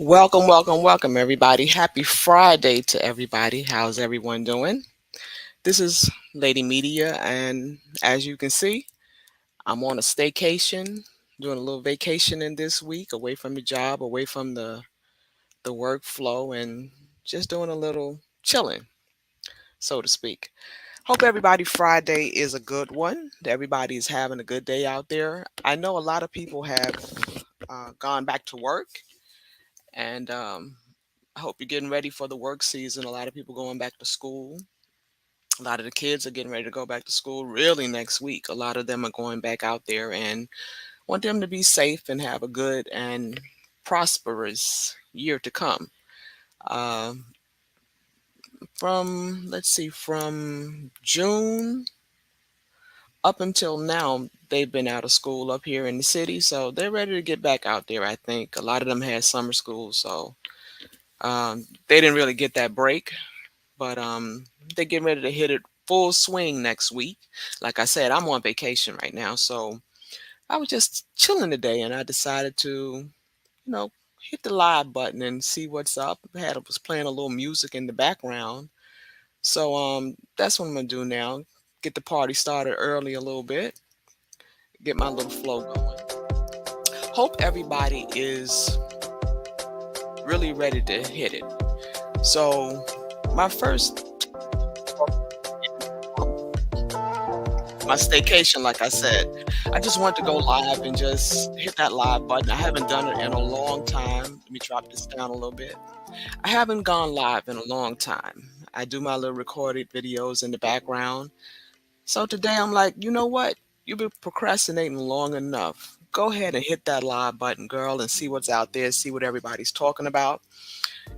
Welcome, welcome, welcome, everybody. Happy Friday to everybody. How's everyone doing? This is Lady Media, and as you can see, I'm on a staycation, doing a little vacation in this week, away from the job, away from the workflow, and just doing a little chilling, so to speak. Hope everybody Friday is a good one. That everybody is having a good day out there. I know a lot of people have gone back to work, and I hope you're getting ready for the work season. A lot of people going back to school. A lot of the kids are getting ready to go back to school really next week. A lot of them are going back out there and want them to be safe and have a good and prosperous year to come. Um, let's see, from June up until now, they've been out of school up here in the city. So they're ready to get back out there, I think. A lot of them had summer school. So they didn't really get that break. But they're getting ready to hit it full swing next week. Like I said, I'm on vacation right now, so I was just chilling today, and I decided to, hit the live button and see what's up. Was playing a little music in the background, so that's what I'm gonna do now. Get the party started early a little bit, get my little flow going. Hope everybody is really ready to hit it. So my first my staycation, like I said. I just wanted to go live and just hit that live button. I haven't done it in a long time. Let me drop this down a little bit. I haven't gone live in a long time. I do my little recorded videos in the background. So today I'm like, you know what? You've been procrastinating long enough. Go ahead and hit that live button, girl, and see what's out there, see what everybody's talking about.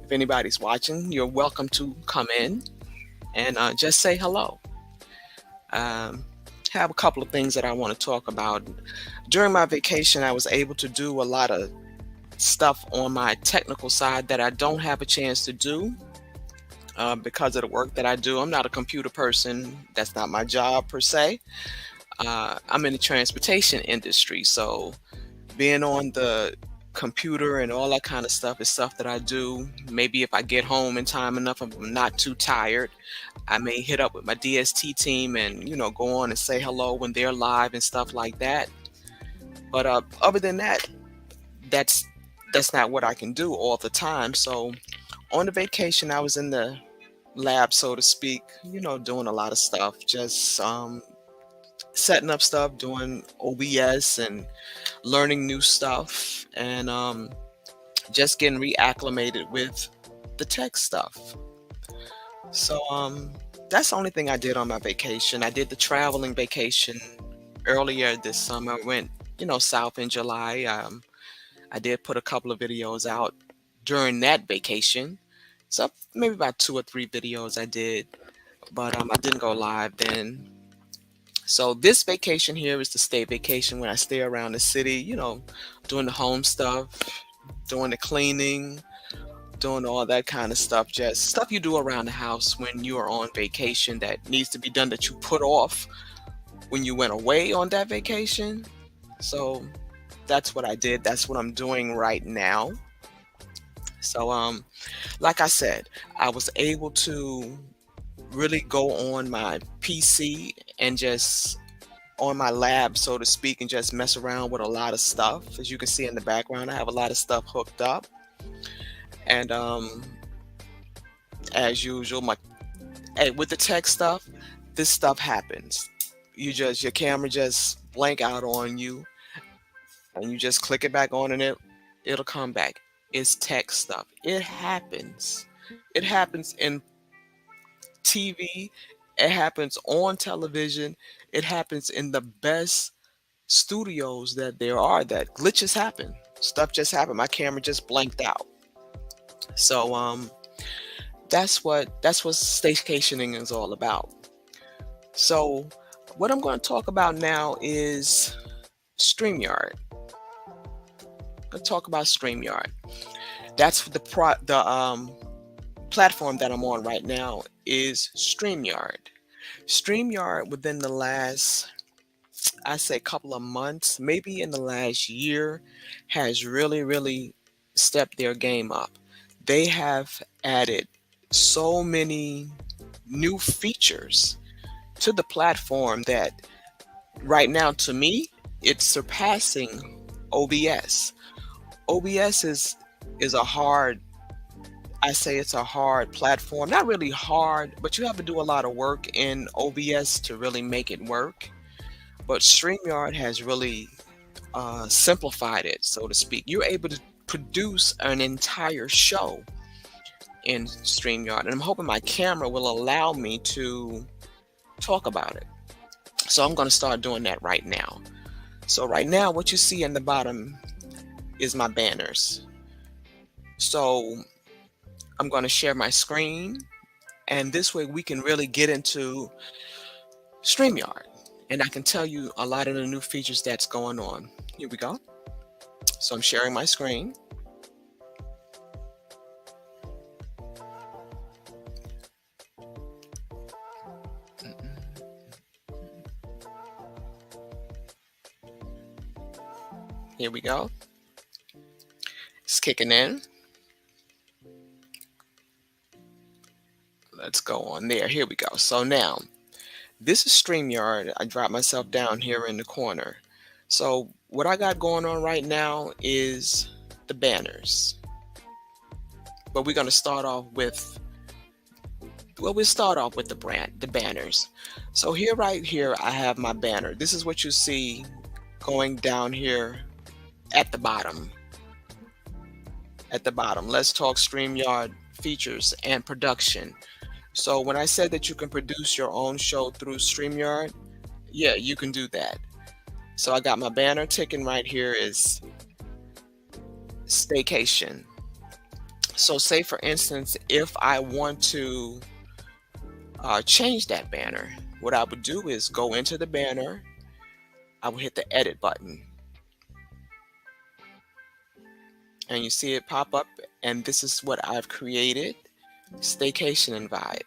If anybody's watching, you're welcome to come in and just say hello. Um, have a couple of things that I want to talk about. During my vacation, I was able to do a lot of stuff on my technical side that I don't have a chance to do because of the work that I do. I'm not a computer person, that's not my job per se. I'm in the transportation industry, so being on the computer and all that kind of stuff is stuff that I do. Maybe if I get home in time enough, if I'm not too tired, I may hit up with my DST team and go on and say hello when they're live and stuff like that. But other than that, that's that's not what I can do all the time. So on the vacation, I was in the lab, so to speak, doing a lot of stuff, just setting up stuff, doing OBS and learning new stuff, and just getting reacclimated with the tech stuff. So that's the only thing I did on my vacation. I did the traveling vacation earlier this summer. Went, south in July. I did put a couple of videos out during that vacation. So maybe about two or three videos I did, but I didn't go live then. So this vacation here is the stay vacation when I stay around the city, doing the home stuff, doing the cleaning, doing all that kind of stuff, just stuff you do around the house when you are on vacation that needs to be done that you put off when you went away on that vacation. So that's what I did. That's what I'm doing right now. So like I said, I was able to really go on my PC and just on my lab, so to speak, and just mess around with a lot of stuff. As you can see in the background, I have a lot of stuff hooked up. And as usual, with the tech stuff, this stuff happens. Your camera just blank out on you, and you just click it back on, and it'll come back. It's tech stuff. It happens. It happens in TV. It happens on television. It happens in the best studios that there are. That glitches happen. Stuff just happened. My camera just blanked out. So that's what staycationing is all about. So what I'm going to talk about now is StreamYard. I'm going to talk about StreamYard. That's the platform that I'm on right now is StreamYard. StreamYard within the last, I say, couple of months, maybe in the last year, has really, really stepped their game up. They have added so many new features to the platform that right now, to me, it's surpassing OBS. OBS is a hard, I say it's a hard platform. Not really hard, but you have to do a lot of work in OBS to really make it work. But StreamYard has really simplified it, so to speak. You're able to produce an entire show in StreamYard, and I'm hoping my camera will allow me to talk about it. So I'm going to start doing that right now. So right now, what you see in the bottom is my banners. So I'm going to share my screen, and this way we can really get into StreamYard, and I can tell you a lot of the new features that's going on. Here we go. So I'm sharing my screen. Here we go. It's kicking in. Let's go on there. Here we go. So now, this is StreamYard. I dropped myself down here in the corner. So what I got going on right now is the banners. But we're going to start off with, well, we'll start off with the banners. So here, right here, I have my banner. This is what you see going down here at the bottom. At the bottom, let's talk StreamYard features and production. So when I said that you can produce your own show through StreamYard, yeah, you can do that. So I got my banner ticking right here is staycation. So say for instance, if I want to change that banner, what I would do is go into the banner, I will hit the edit button. And you see it pop up, and this is what I've created, staycation and vibe.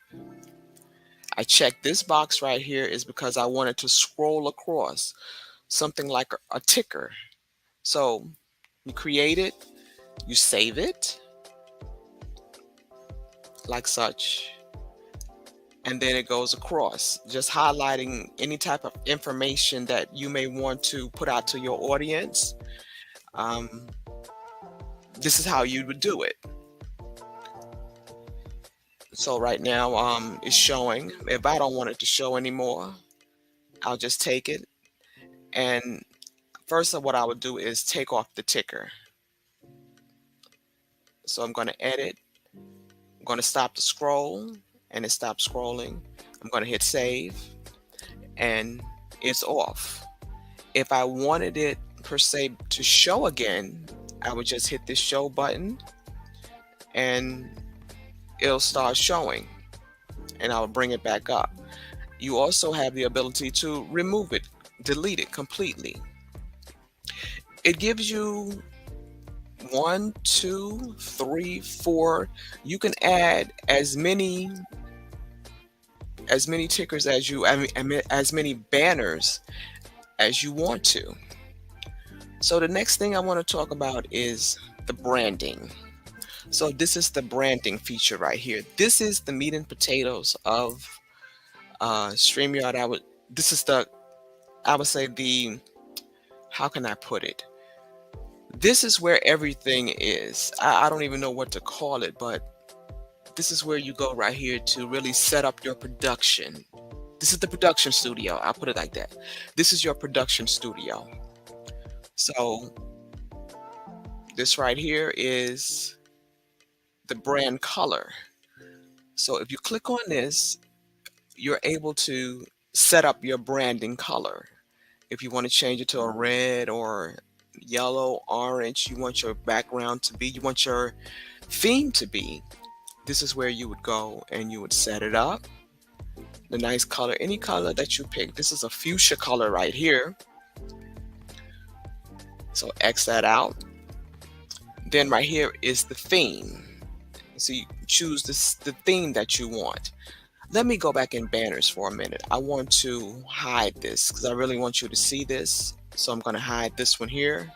I checked this box right here is because I wanted to scroll across something like a ticker. So you create it, you save it, like such, and then it goes across, just highlighting any type of information that you may want to put out to your audience. This is how you would do it. So right now it's showing. If I don't want it to show anymore, I'll just take it. And first of what I would do is take off the ticker. So I'm going to edit. I'm going to stop the scroll, and it stops scrolling. I'm going to hit save, and it's off. If I wanted it per se to show again, I would just hit this show button and it'll start showing, and I'll bring it back up. You also have the ability to remove it, delete it completely. It gives you 1, 2, 3, 4. You can add as many tickers as you, as many banners as you want to. So the next thing I want to talk about is the branding. So this is the branding feature right here. This is the meat and potatoes of StreamYard. This is the, I would say the, how can I put it? This is where everything is. I don't even know what to call it, but this is where you go right here to really set up your production. This is the production studio. I'll put it like that. This is your production studio. So this right here is the brand color. So if you click on this, you're able to set up your branding color. If you want to change it to a red or yellow, orange, you want your background to be, you want your theme to be, this is where you would go and you would set it up. The nice color, any color that you pick. This is a fuchsia color right here. So X that out. Then right here is the theme. So you choose the theme that you want. Let me go back in banners for a minute. I want to hide this because I really want you to see this. So I'm going to hide this one here.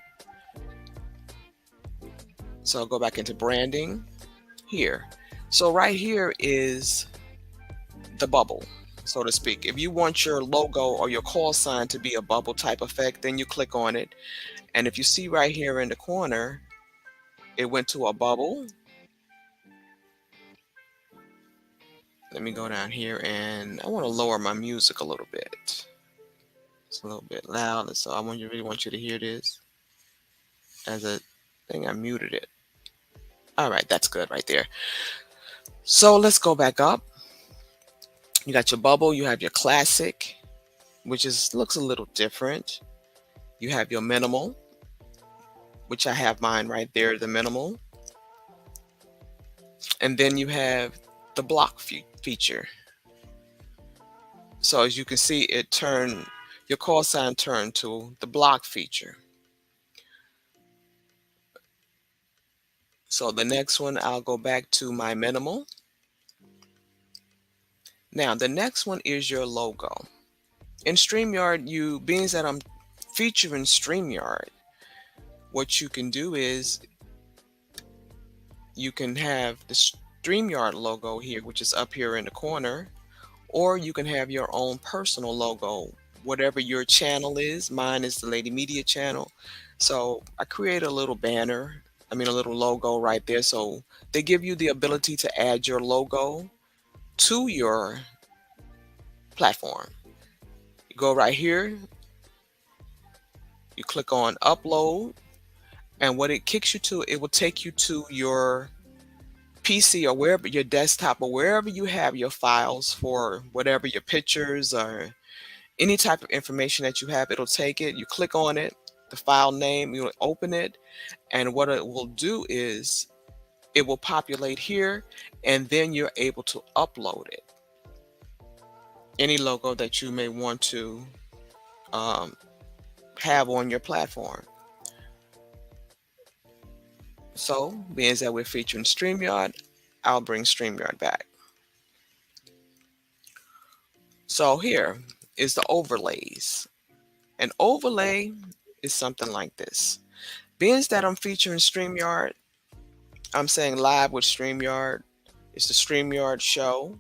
So I'll go back into branding here. So right here is the bubble, so to speak. If you want your logo or your call sign to be a bubble type effect, then you click on it. And if you see right here in the corner, it went to a bubble. Let me go down here, and I want to lower my music a little bit. It's a little bit loud, so really want you to hear this. As a thing, I muted it. All right, that's good right there. So let's go back up. You got your bubble, you have your classic, which looks a little different. You have your minimal, which I have mine right there, the minimal. And then you have the block feature. So as you can see, your call sign turned to the block feature. So the next one, I'll go back to my minimal. Now, the next one is your logo. In StreamYard, being that I'm featuring StreamYard, what you can do is you can have the StreamYard logo here, which is up here in the corner, or you can have your own personal logo, whatever your channel is. Mine is the Lady Media channel. So I create a little banner, a little logo right there. So they give you the ability to add your logo to your platform. You go right here, you click on upload, and what it kicks you to, it will take you to your PC or wherever, your desktop or wherever you have your files for whatever your pictures or any type of information that you have. It'll take it, you click on it, the file name, you'll open it, and what it will do is it will populate here, and then you're able to upload it. Any logo that you may want to have on your platform. So, being that we're featuring StreamYard, I'll bring StreamYard back. So here is the overlays. An overlay is something like this. Being that I'm featuring StreamYard, I'm saying live with StreamYard. It's the StreamYard show.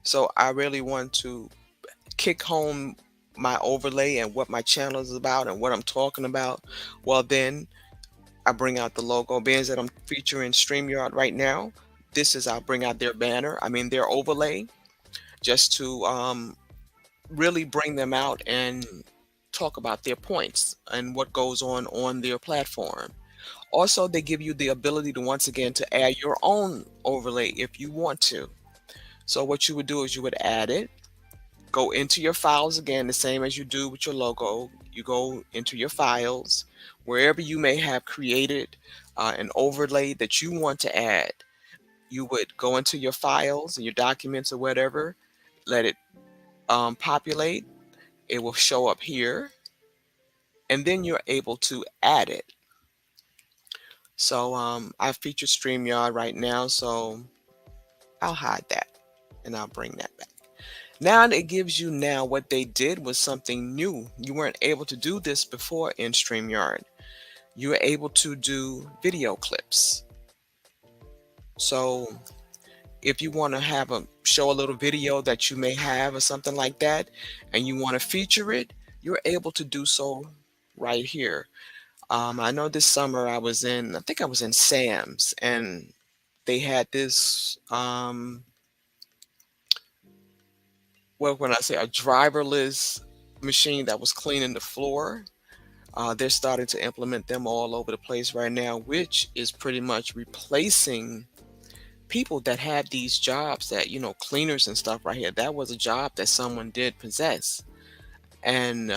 So I really want to kick home my overlay and what my channel is about and what I'm talking about. Well, then I bring out the logo. Being that I'm featuring StreamYard right now, I'll bring out their banner, their overlay, just to really bring them out and talk about their points and what goes on their platform. Also, they give you the ability to, once again, to add your own overlay if you want to. So what you would do is you would add it, go into your files again, the same as you do with your logo. You go into your files, wherever you may have created an overlay that you want to add. You would go into your files and your documents or whatever, let it populate. It will show up here, and then you're able to add it. So I've featured StreamYard right now, so I'll hide that and I'll bring that back. Now it gives you, now what they did was something new. You weren't able to do this before in StreamYard. You were able to do video clips. So if you want to show a little video that you may have or something like that, and you want to feature it, you're able to do so right here. I know this summer I think I was in Sam's, and they had this, when I say a driverless machine that was cleaning the floor. They're starting to implement them all over the place right now, which is pretty much replacing people that had these jobs that, cleaners and stuff right here. That was a job that someone did possess. And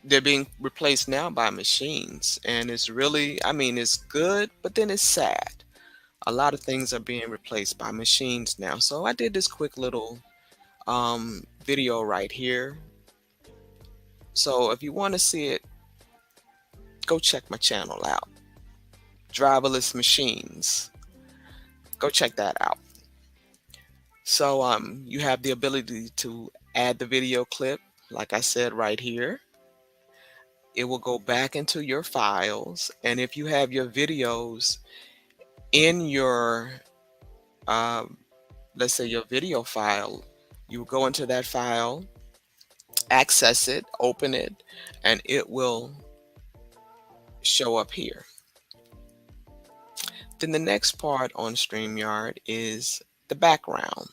they're being replaced now by machines. And it's really, it's good, but then it's sad. A lot of things are being replaced by machines now. So I did this quick little video right here. So if you want to see it, go check my channel out. Driverless machines. Go check that out. So you have the ability to add the video clip, like I said right here. it will go back into your files. And if you have your videos in your, um, let's say your video file, you go into that file, access it, open it, and it will show up here. Then the next part on StreamYard is the background.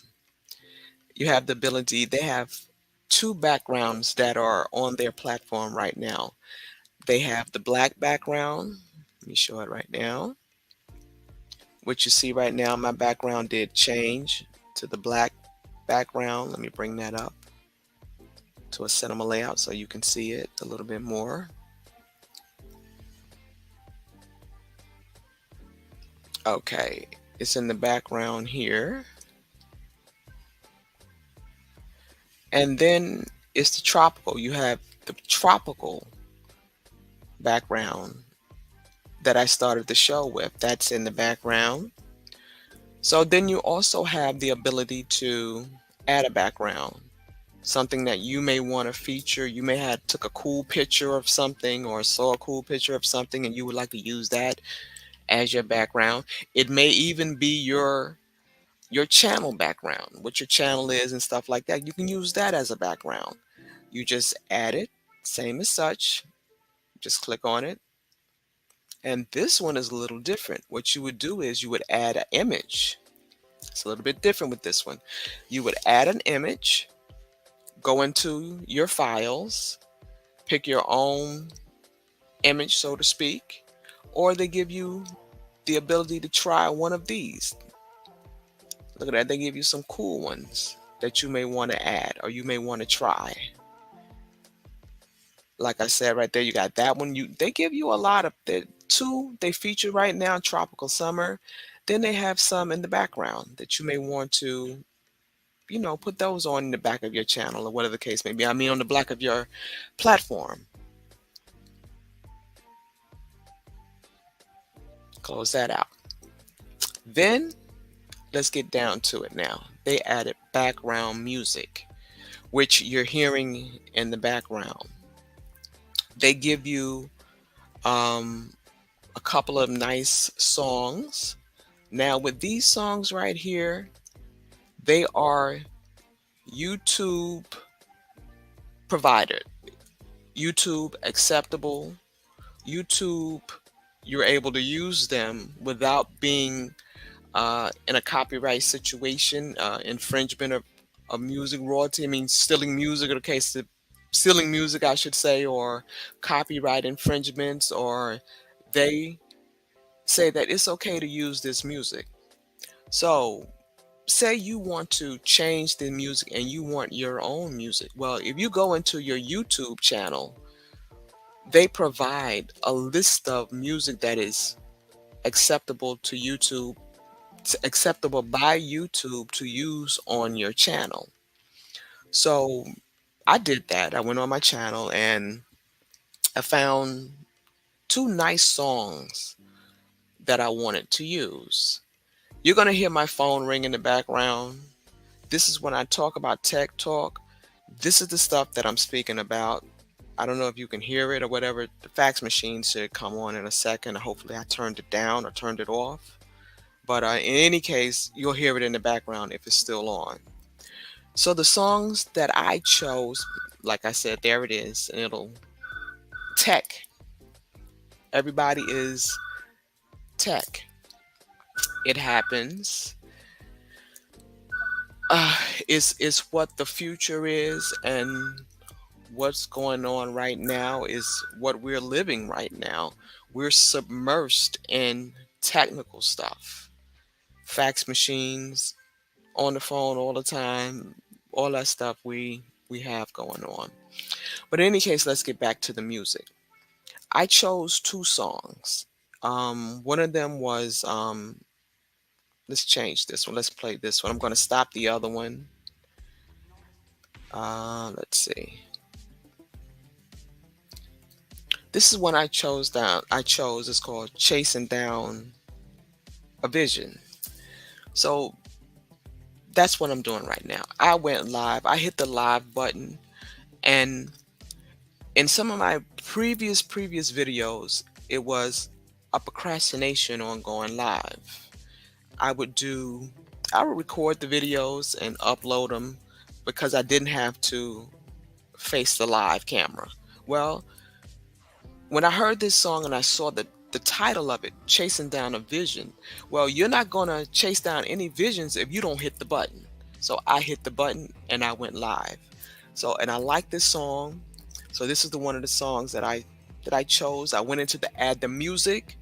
You have the ability, they have two backgrounds that are on their platform right now. They have the black background. Let me show it right now. What you see right now, my background did change to the black background. Let me bring that up to a cinema layout so you can see it a little bit more. Okay, it's in the background here. And then it's the tropical. You have the tropical background that I started the show with. That's in the background. So then you also have the ability to add a background, something that you may want to feature. You may have took a cool picture of something or saw a cool picture of something and you would like to use that as your background. It may even be your channel background, what your channel is and stuff like that. You can use that as a background. You just add it, same as such. Just click on it. And this one is a little different. What you would do is you would add an image. It's a little bit different with this one. You would add an image, go into your files, pick your own image, so to speak, or they give you the ability to try one of these. Look at that. They give you some cool ones that you may want to add or you may want to try. Like I said right there, you got that one. They give you a lot of the two they feature right now, Tropical Summer. Then they have some in the background that you may want to, put those on the back of your channel or whatever the case may be. I mean, on the back of your platform. Close that out. Then let's get down to it now. They added background music, which you're hearing in the background. They give you a couple of nice songs. Now, with these songs right here, they are YouTube provided, YouTube acceptable, YouTube, you're able to use them without being in a copyright situation, infringement of music royalty. I mean, stealing music, in the case of stealing music, I should say, or copyright infringements, or they say that it's okay to use this music. So, say you want to change the music and you want your own music. Well, if you go into your YouTube channel, they provide a list of music that is acceptable to YouTube, acceptable by YouTube to use on your channel. So I did that. I went on my channel and I found two nice songs that I wanted to use. You're going to hear my phone ring in the background. This is when I talk about tech talk. This is the stuff that I'm speaking about. I don't know if you can hear it or whatever. The fax machine should come on in a second. Hopefully I turned it down or turned it off. But in any case, you'll hear it in the background if it's still on. So the songs that I chose, like I said, there it is. And it'll tech. Everybody is tech. It happens. Is what the future is, and what's going on right now is what we're living right now. We're submersed in technical stuff, fax machines, on the phone all the time, all that stuff we have going on. But in any case, let's get back to the music. I chose two songs. One of them was let's change this one. Let's play this one. I'm going to stop the other one. Let's see. This is one I chose down. It's called Chasing Down a Vision. So that's what I'm doing right now. I went live. I hit the live button and In some of my previous videos, it was a procrastination on going live. I would do I would record the videos and upload them because I didn't have to face the live camera. Well, when I heard this song and I saw the title of it, Chasing Down a Vision, well, you're not going to chase down any visions if you don't hit the button. So I hit the button and I went live. So and I like this song. So this is the one of the songs that I chose. I went into the add the music.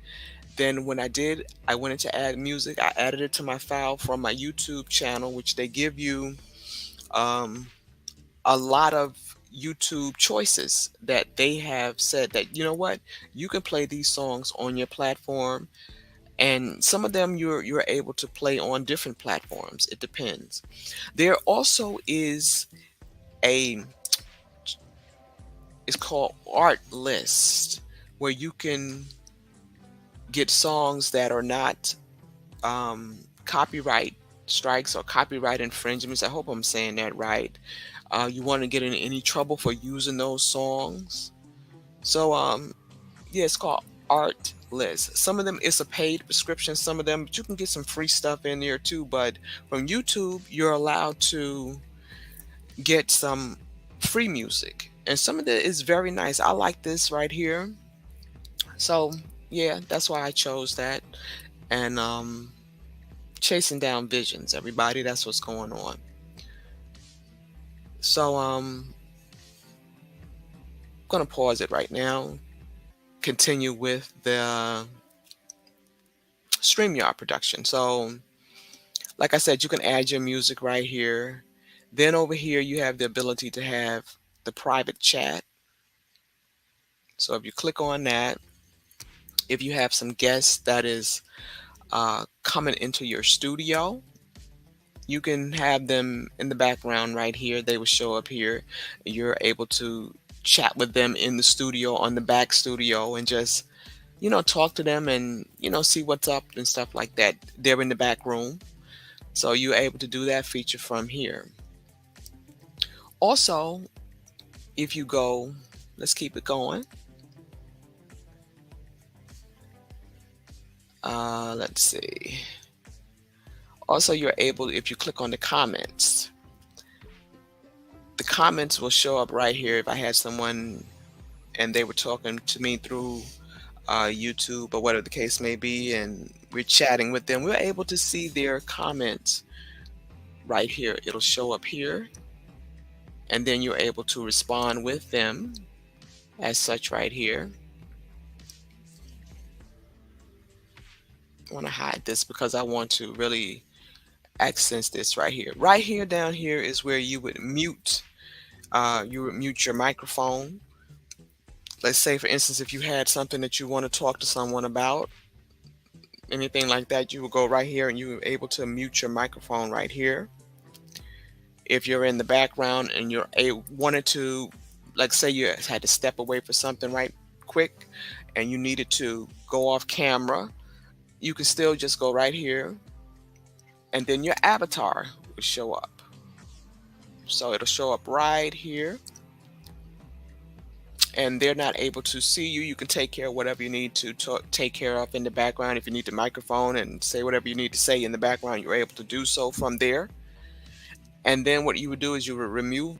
Then when I did, I went into add music. I added it to my file from my YouTube channel, which they give you um, a lot of YouTube choices that they have said that, you know what, you can play these songs on your platform, and some of them you're able to play on different platforms. It depends. There also is a it's called Art List, where you can get songs that are not copyright strikes or copyright infringements. I hope I'm saying that right. You want to get in any trouble for using those songs. So yeah, it's called Art List. Some of them it's a paid prescription, some of them, but you can get some free stuff in there too. But from YouTube, you're allowed to get some free music. And some of it is very nice. I like this right here. So yeah, that's why I chose that. And chasing down visions, everybody. That's what's going on. So I'm gonna pause it right now. Continue with the StreamYard production. So, like I said, you can add your music right here. Then over here, you have the ability to have the private chat. So if you click on that, if you have some guests that is coming into your studio, you can have them in the background right here. They will show up here. You're able to chat with them in the studio, on the back studio, and just, talk to them and, see what's up and stuff like that. They're in the back room. So you're able to do that feature from here. Also, if you go, let's keep it going. Let's see. Also, you're able, if you click on the comments will show up right here. If I had someone and they were talking to me through YouTube or whatever the case may be, and we're chatting with them, we're able to see their comments right here. It'll show up here, and then you're able to respond with them as such right here. I want to hide this because I want to really accent this right here. Right here, down here is where you would mute. You would mute your microphone. Let's say, for instance, if you had something that you want to talk to someone about, anything like that, you would go right here and you were able to mute your microphone right here. If you're in the background and wanted to, like say you had to step away for something right quick and you needed to go off camera, you can still just go right here and then your avatar will show up. So it'll show up right here, and they're not able to see you. You can take care of whatever you need to take care of in the background. If you need the microphone and say whatever you need to say in the background, you're able to do so from there. And then what you would do is you would remove.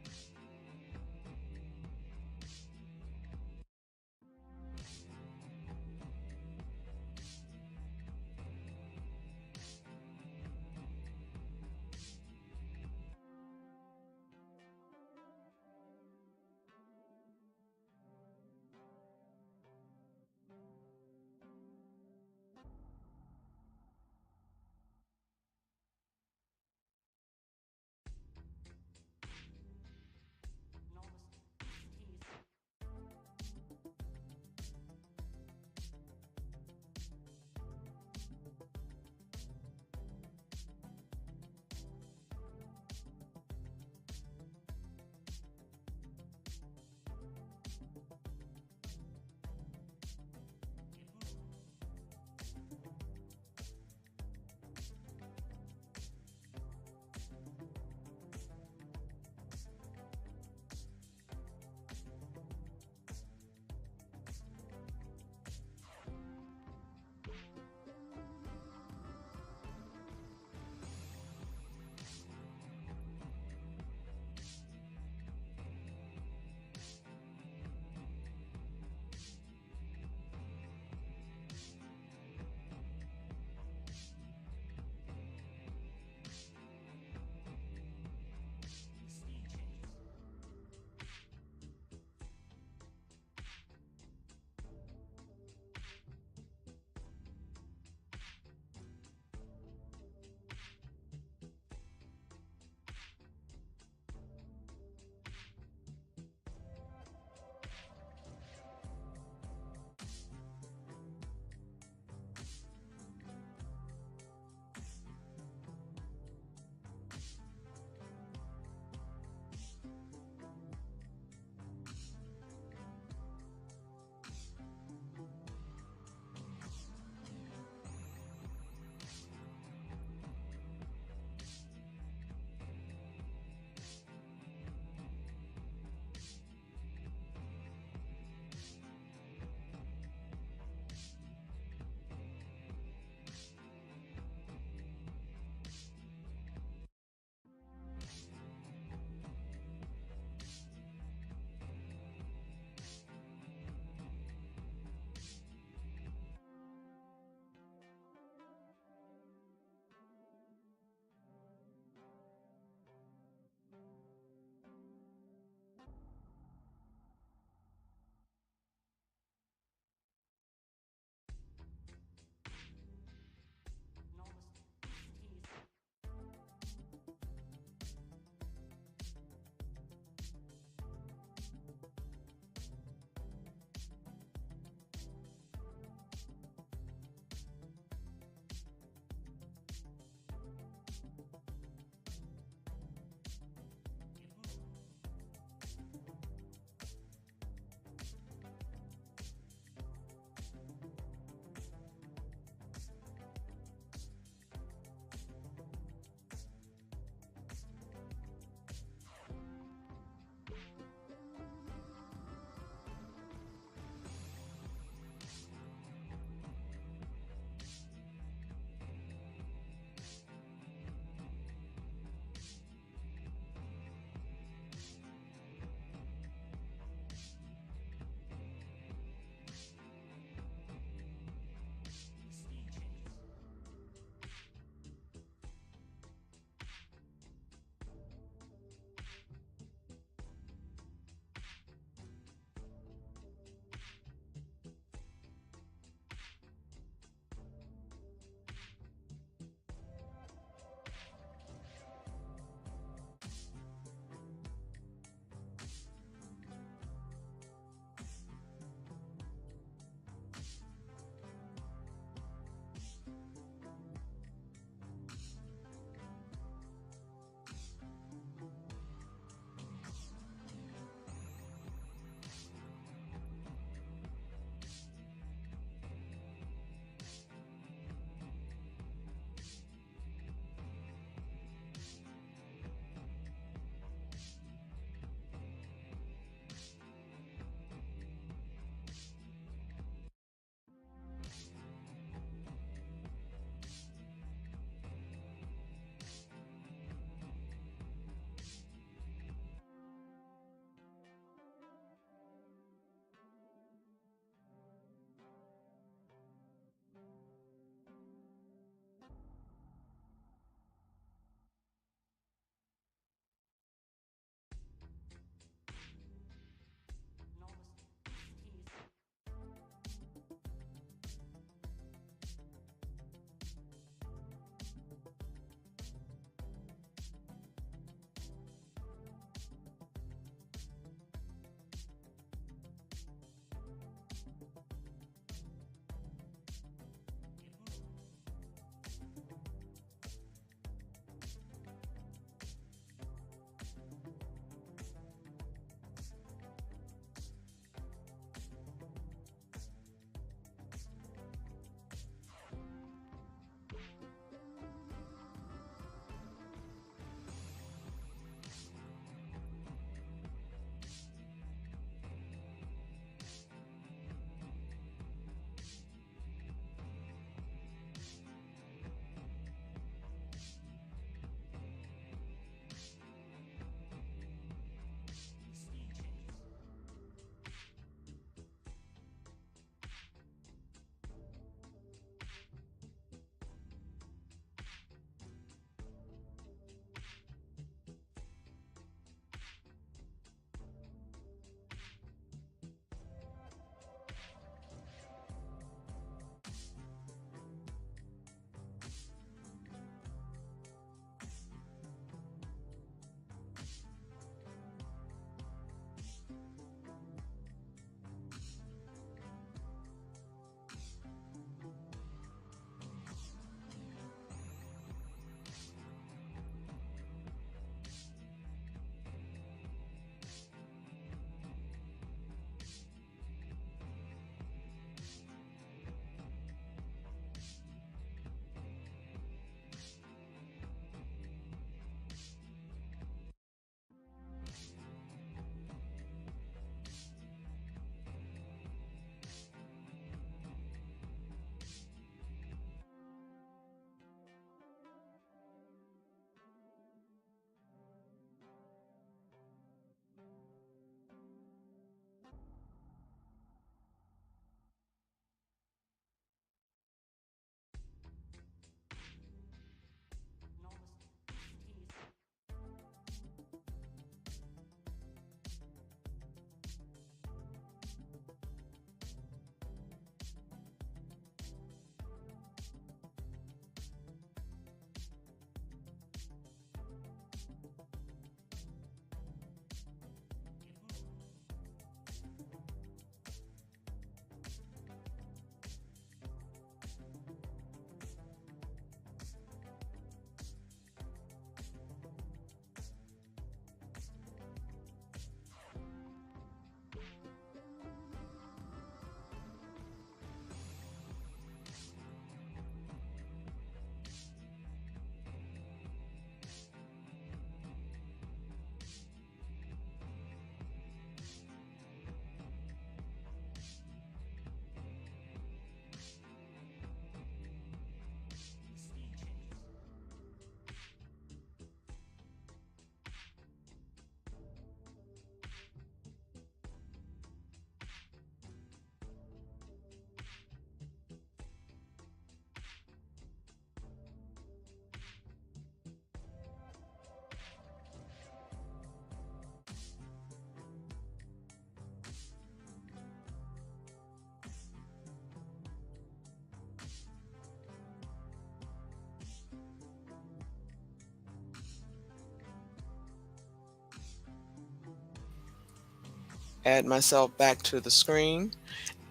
Add myself back to the screen,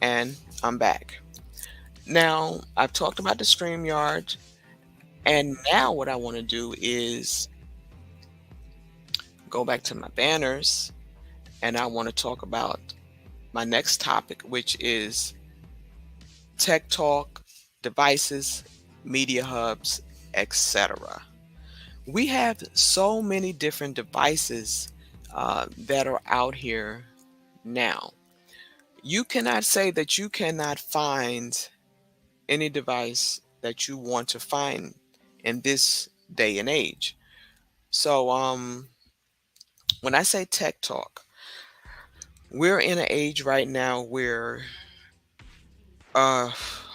and I'm back. Now, I've talked about the StreamYard, and now what I want to do is go back to my banners, and I want to talk about my next topic, which is tech talk, devices, media hubs, etc. We have so many different devices that are out here now. You cannot say that you cannot find any device that you want to find in this day and age. So, when I say tech talk, we're in an age right now where, uh,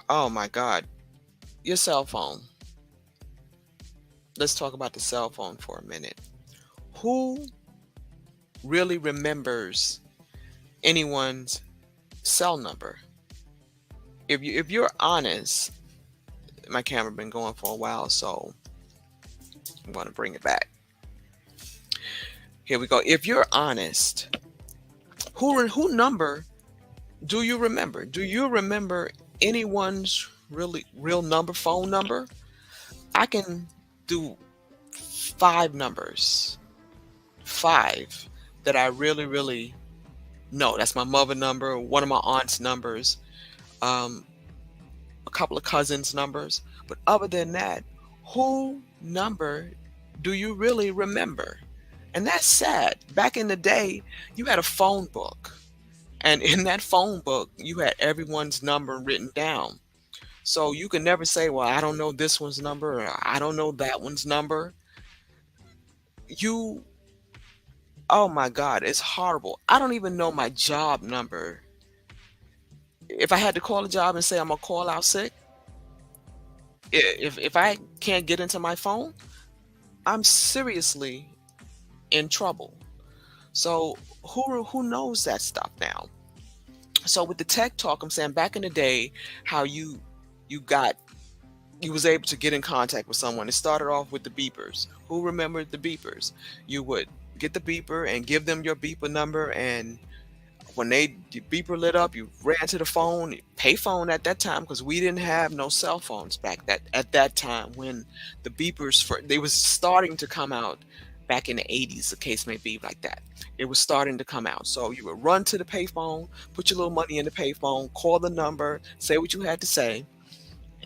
oh my God, your cell phone. Let's talk about the cell phone for a minute. Who really remembers anyone's cell number? If you're honest, my camera been going for a while, so I'm going to bring it back. Here we go. If you're honest, who number do you remember? Do you remember anyone's really real number, phone number? I can do five numbers, five that I really know. That's my mother number, one of my aunt's numbers, um, a couple of cousins' numbers. But other than that, who number do you really remember? And that's sad. Back in the day, you had a phone book. And in that phone book, you had everyone's number written down. So you can never say, well, I don't know this one's number or I don't know that one's number. You, oh my God, it's horrible. I don't even know my job number. If I had to call a job and say I'm gonna call out sick, if I can't get into my phone, I'm seriously in trouble. So who knows that stuff now? So with the tech talk, I'm saying back in the day, how you got you was able to get in contact with someone. It started off with the beepers. Who remembered the beepers? You would get the beeper and give them your beeper number, and when the beeper lit up, you ran to the phone, pay phone at that time, because we didn't have no cell phones back that at that time when the beepers for they was starting to come out back in the 80s, the case may be like that. It was starting to come out. So you would run to the payphone, put your little money in the payphone, call the number, say what you had to say,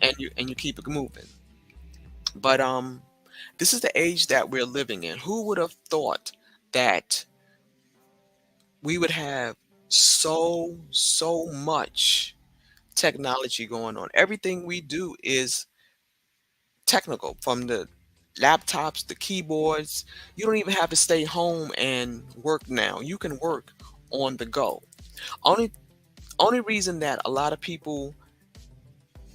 and you keep it moving. But this is the age that we're living in. Who would have thought that we would have so much technology going on? Everything we do is technical, from the laptops, the keyboards. You don't even have to stay home and work now. You can work on the go. Only only reason that a lot of people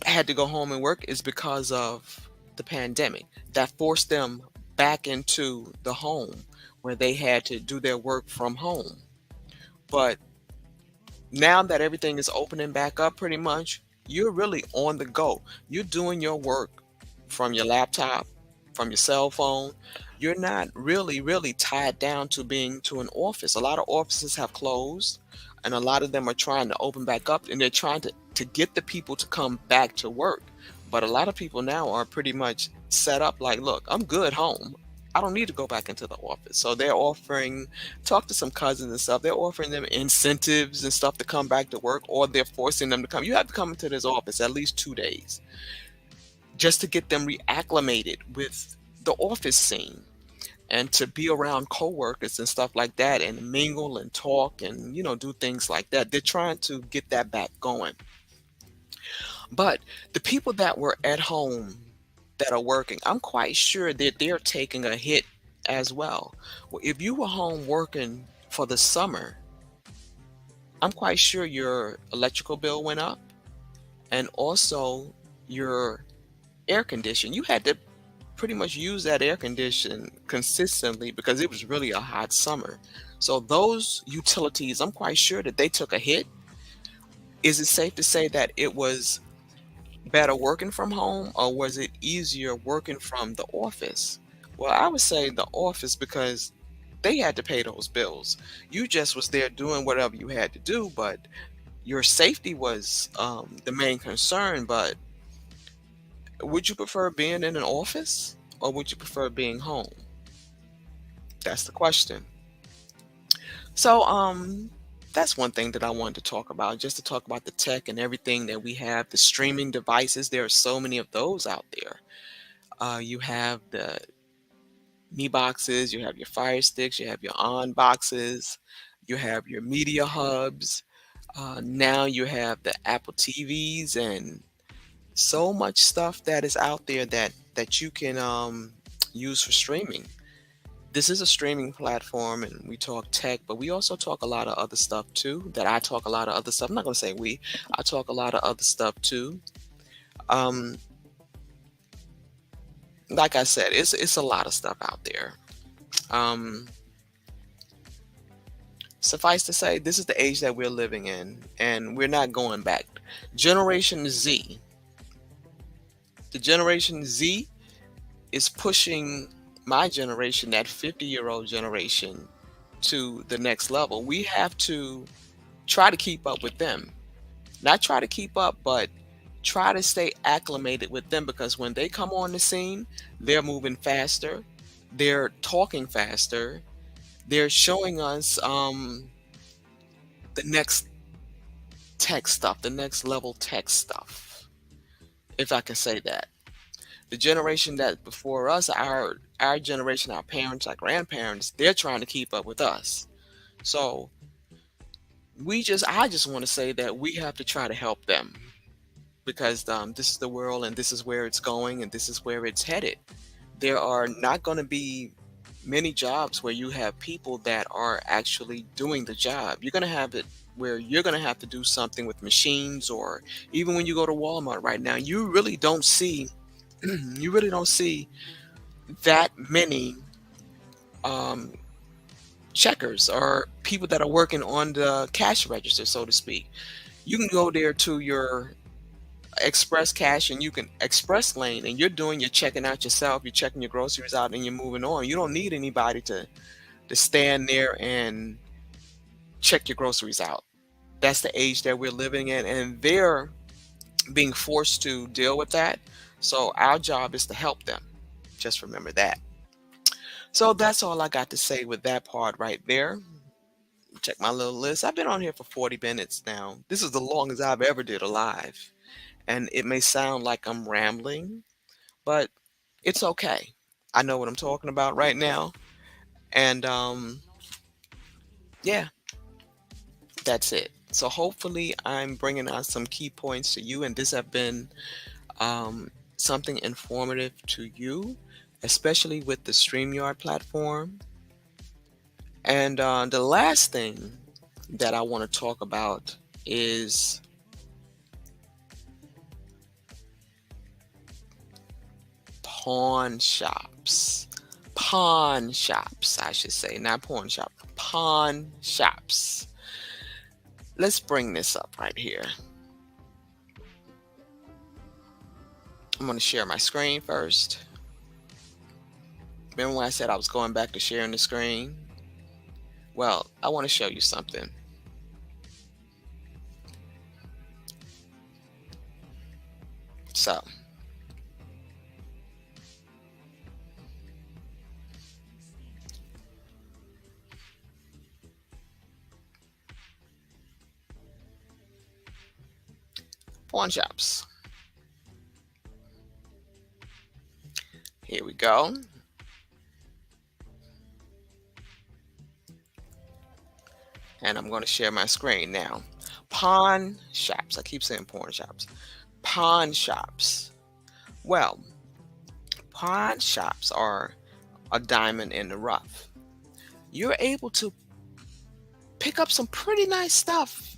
had to go home and work is because of the pandemic that forced them back into the home where they had to do their work from home. But now that everything is opening back up pretty much, you're really on the go. You're doing your work from your laptop, from your cell phone. You're not really tied down to being to an office. A lot of offices have closed, and a lot of them are trying to open back up, and they're trying to get the people to come back to work. But a lot of people now are pretty much set up like, look, I'm good home. I don't need to go back into the office. So they're offering, talk to some cousins and stuff. They're offering them incentives and stuff to come back to work, or they're forcing them to come. You have to come into this office at least 2 days just to get them reacclimated with the office scene and to be around coworkers and stuff like that and mingle and talk and do things like that. They're trying to get that back going. But the people that were at home that are working, I'm quite sure that they're taking a hit as well. Well, if you were home working for the summer, I'm quite sure your electrical bill went up, and also your air condition. You had to pretty much use that air condition consistently because it was really a hot summer. So those utilities, I'm quite sure that they took a hit. Is it safe to say that it was better working from home, or was it easier working from the office? Well, I would say the office, because they had to pay those bills. You just was there doing whatever you had to do, but your safety was the main concern. But would you prefer being in an office or would you prefer being home? That's the question. So, that's one thing that I wanted to talk about, just to talk about the tech and everything that we have, the streaming devices. There are so many of those out there. You have the Me boxes, you have your Fire Sticks, you have your On boxes, you have your media hubs. Now you have the Apple TVs and so much stuff that is out there that you can use for streaming. This is a streaming platform, and we talk tech, but we also talk a lot of other stuff too. That I talk a lot of other stuff. I'm not going to say we. I talk a lot of other stuff too. Um, like I said, it's a lot of stuff out there. Um, Suffice to say, this is the age that we're living in, and we're not going back. Generation Z, the Generation Z is pushing my generation, that 50-year-old generation, to the next level. We have to try to keep up with them. Not try to keep up, but try to stay acclimated with them because when they come on the scene, they're moving faster, they're talking faster, they're showing us the next tech stuff, the next level tech stuff, if I can say that. The generation that before us, our generation, our parents, our grandparents, they're trying to keep up with us. So I just want to say that we have to try to help them because this is the world and this is where it's going and this is where it's headed. There are not going to be many jobs where you have people that are actually doing the job. You're going to have it where you're going to have to do something with machines, or even when you go to Walmart right now, you really don't see you really don't see that many um, checkers or people that are working on the cash register, so to speak. You can go there to your express cash and you can express lane and you're doing your checking out yourself, you're checking your groceries out and you're moving on. You don't need anybody to stand there and check your groceries out. That's the age that we're living in, and they're being forced to deal with that. So our job is to help them. Just remember that. So that's all I got to say with that part right there. Check my little list. I've been on here for 40 minutes now. This is the longest I've ever did a live. And it may sound like I'm rambling, but it's okay. I know what I'm talking about right now. And yeah, that's it. So hopefully I'm bringing out some key points to you, and this have been something informative to you, especially with the StreamYard platform. And the last thing that I want to talk about is pawn shops. Pawn shops, I should say, not pawn shop. Pawn shops. Let's bring this up right here. I'm going to share my screen first. Remember when I said I was going back to sharing the screen? Well, I want to show you something. So, pawn shops. Here we go. And I'm going to share my screen now. Pawn shops. I keep saying pawn shops. Pawn shops. Well, pawn shops are a diamond in the rough. You're able to pick up some pretty nice stuff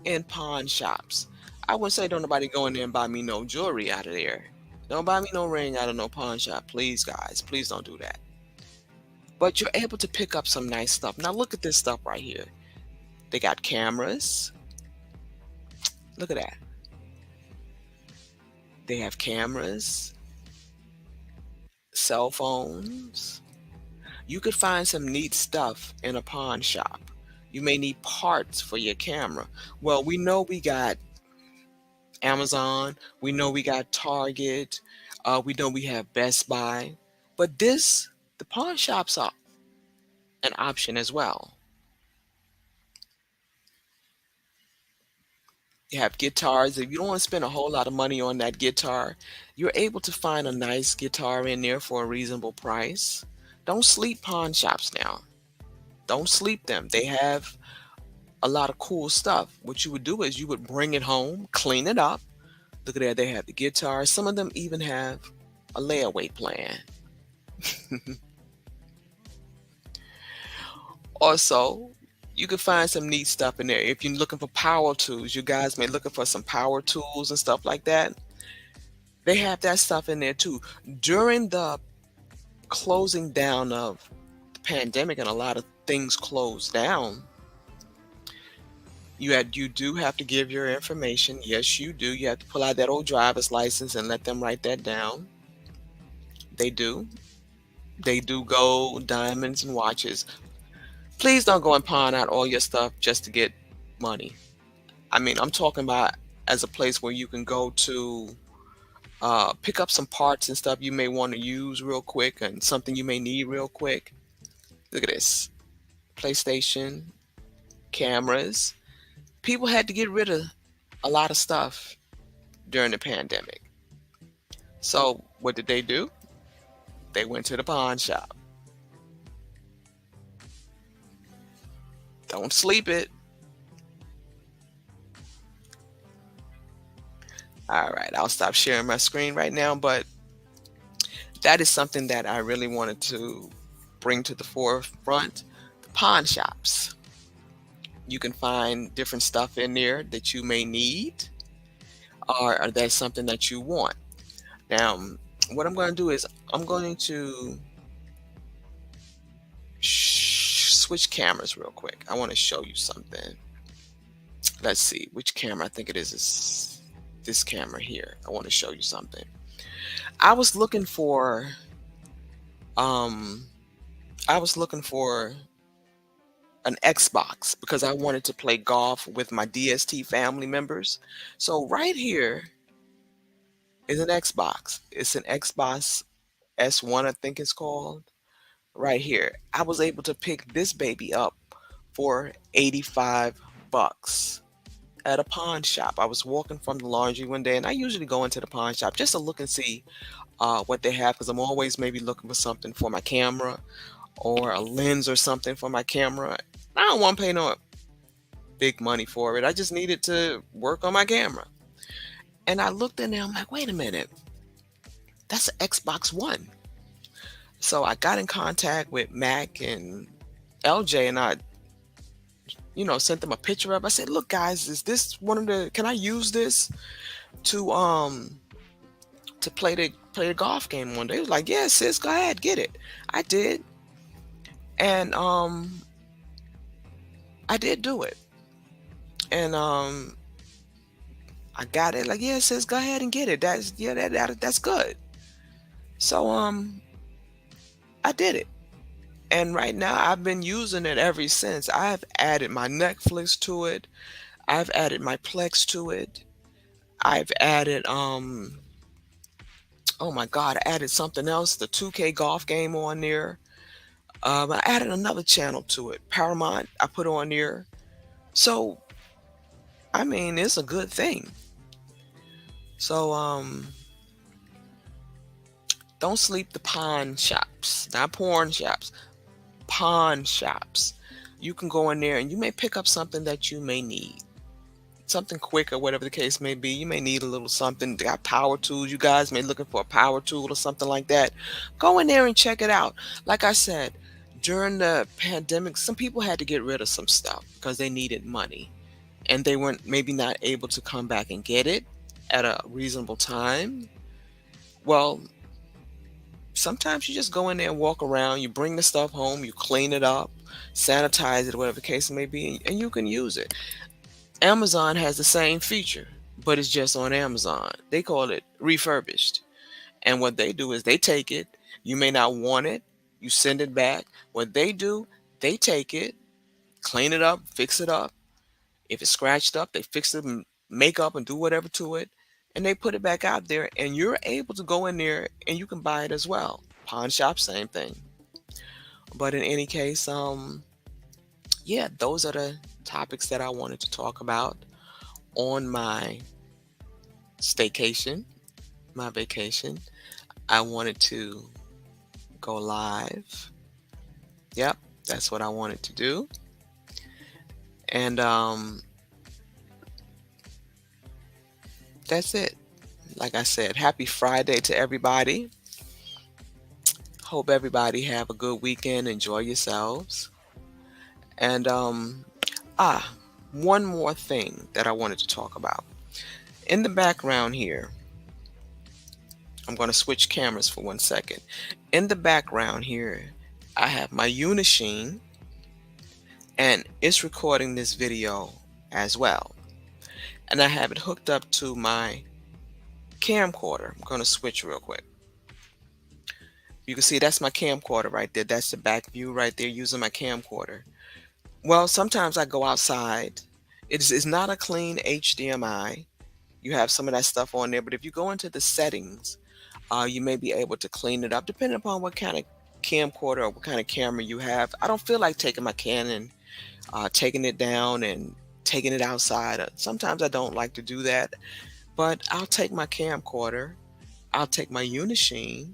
in pawn shops. I wouldn't say don't nobody go in there and buy me no jewelry out of there. Don't buy me no ring out of no pawn shop. Please, guys. Please don't do that. But you're able to pick up some nice stuff. Now look at this stuff right here. They got cameras. Look at that. They have cameras, cell phones. You could find some neat stuff in a pawn shop. You may need parts for your camera. Well, we know we got Amazon, we know we got Target, we know we have Best Buy, but the pawn shops are an option as well. You have guitars. If you don't want to spend a whole lot of money on that guitar, you're able to find a nice guitar in there for a reasonable price. Don't sleep pawn shops now. Don't sleep them. They have a lot of cool stuff. What you would do is you would bring it home, clean it up. Look at that. They have the guitar. Some of them even have a layaway plan. Also, you can find some neat stuff in there. If you're looking for power tools, you guys may looking for some power tools and stuff like that. They have that stuff in there too. During the closing down of the pandemic and a lot of things closed down, you do have to give your information. Yes, you do. You have to pull out that old driver's license and let them write that down. They do. They do gold, diamonds, and watches. Please don't go and pawn out all your stuff just to get money. I mean, I'm talking about as a place where you can go to pick up some parts and stuff you may want to use real quick and something you may need real quick. Look at this. PlayStation, cameras. People had to get rid of a lot of stuff during the pandemic. So what did they do? They went to the pawn shop. Don't sleep it. All right, I'll stop sharing my screen right now, but that is something that I really wanted to bring to the forefront. The pawn shops. You can find different stuff in there that you may need, or that's something that you want. Now, what I'm going to do is I'm going to switch cameras real quick. I want to show you something. Let's see which camera. I think it is this camera here. I want to show you something. I was looking for um I was looking for an Xbox because I wanted to play golf with my DST family members. So right here is an Xbox. It's an Xbox S1, I think it's called. Right here. I was able to pick this baby up for 85 bucks at a pawn shop. I was walking from the laundry one day, and I usually go into the pawn shop just to look and see what they have because I'm always maybe looking for something for my camera or a lens or something for my camera. I don't want to pay no big money for it. I just needed to work on my camera. And I looked in there, I'm like, wait a minute, that's an Xbox One. So I got in contact with Mac and LJ and I, sent them a picture of it. I said, look guys, is this can I use this to play the golf game one day? They was like, yeah, sis, go ahead, get it. I did. And I did do it. And I got it. Like, yeah, sis, go ahead and get it. That's good. So I did it. And right now I've been using it ever since. I've added my Netflix to it. I've added my Plex to it. I've added oh my God, I added something else, the 2K golf game on there. I added another channel to it, Paramount. I put on there. So I mean, it's a good thing. So don't sleep the pawn shops, not porn shops, pawn shops. You can go in there and you may pick up something that you may need. Something quick or whatever the case may be. You may need a little something. They got power tools. You guys may looking for a power tool or something like that. Go in there and check it out. Like I said, during the pandemic, some people had to get rid of some stuff because they needed money and they weren't maybe not able to come back and get it at a reasonable time. Well, sometimes you just go in there and walk around, you bring the stuff home, you clean it up, sanitize it, whatever the case may be, and you can use it. Amazon has the same feature, but it's just on Amazon. They call it refurbished. And what they do is they take it, you may not want it, You send it back. What they do, they take it, clean it up, fix it up. If it's scratched up, they fix it and make up and do whatever to it, and they put it back out there, and you're able to go in there and you can buy it as well. Pawn shop, same thing. But in any case, yeah, those are the topics that I wanted to talk about on my staycation, my vacation. I wanted to go live. Yep, that's what I wanted to do. And that's it. Like I said, happy Friday to everybody. Hope everybody have a good weekend. Enjoy yourselves. And one more thing that I wanted to talk about. In the background here, I'm going to switch cameras for 1 second. In the background here, I have my Unishine, and it's recording this video as well. And I have it hooked up to my camcorder. I'm going to switch real quick. You can see that's my camcorder right there. That's the back view right there using my camcorder. Well, sometimes I go outside. It's not a clean HDMI. You have some of that stuff on there, but if you go into the settings, you may be able to clean it up depending upon what kind of camcorder or what kind of camera you have. I don't feel like taking my Canon, taking it down and taking it outside. Sometimes I don't like to do that, but I'll take my camcorder, I'll take my Unishine,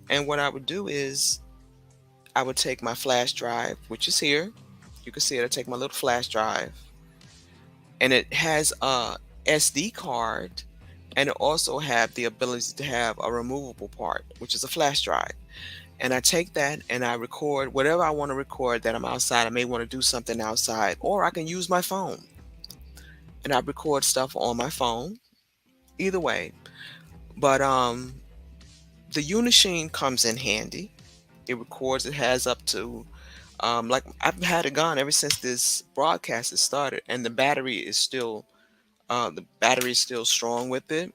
and what I would do is I would take my flash drive, which is here. You can see it. I take my little flash drive, and it has a SD card, and it also have the ability to have a removable part, which is a flash drive. And I take that and I record whatever I want to record that I'm outside. I may want to do something outside, or I can use my phone and I record stuff on my phone. Either way. But the Unishine comes in handy. It records. It has up to like I've had it gone ever since this broadcast has started, and the battery is still strong with it.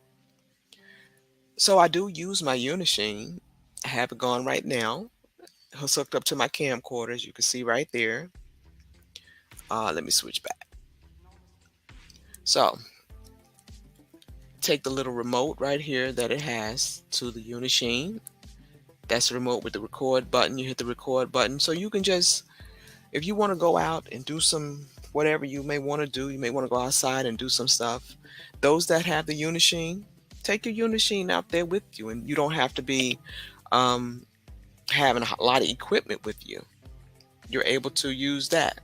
So I do use my Unishine. I have it gone right now. It's hooked up to my camcorder, as you can see right there. Let me switch back. So take the little remote right here that it has to the Unishine. That's the remote with the record button. You hit the record button. So you can just, if you want to go out and do some, whatever you may want to do, you may want to go outside and do some stuff. Those that have the Unishine, take your Unishine out there with you, and you don't have to be having a lot of equipment with you. You're able to use that.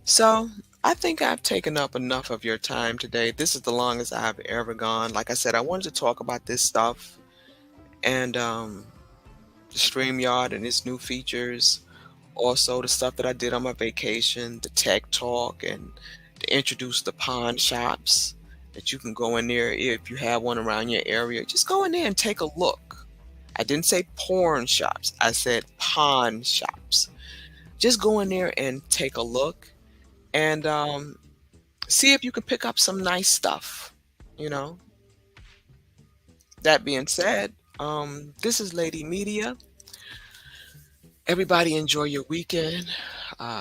So I think I've taken up enough of your time today. This is the longest I've ever gone. Like I said, I wanted to talk about this stuff and the StreamYard and its new features. Also, the stuff that I did on my vacation, the tech talk, and to introduce the pawn shops that you can go in there if you have one around your area. Just go in there and take a look. I didn't say porn shops. I said pawn shops. Just go in there and take a look and see if you can pick up some nice stuff. You know. That being said, this is Lady Media. Everybody enjoy your weekend.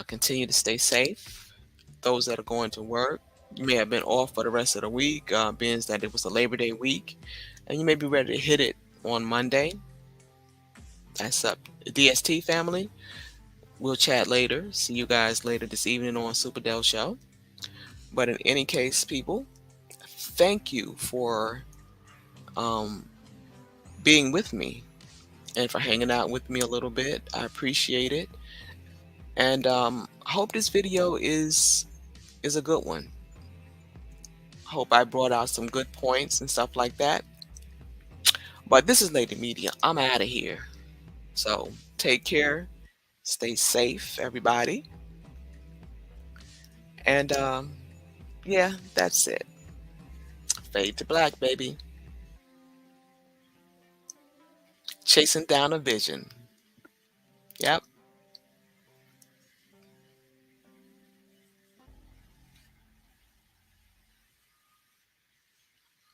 Continue to stay safe. Those that are going to work, you may have been off for the rest of the week, being that it was a Labor Day week, and you may be ready to hit it on Monday. That's up. DST family. We'll chat later. See you guys later this evening on Super Del Show. But in any case, people, thank you for being with me and for hanging out with me a little bit. I appreciate it. And hope this video is a good one. Hope I brought out some good points and stuff like that. But this is Lady Media. I'm out of here. So take care. Stay safe, everybody. And yeah, that's it. Fade to black, baby. Chasing down a vision. Yep.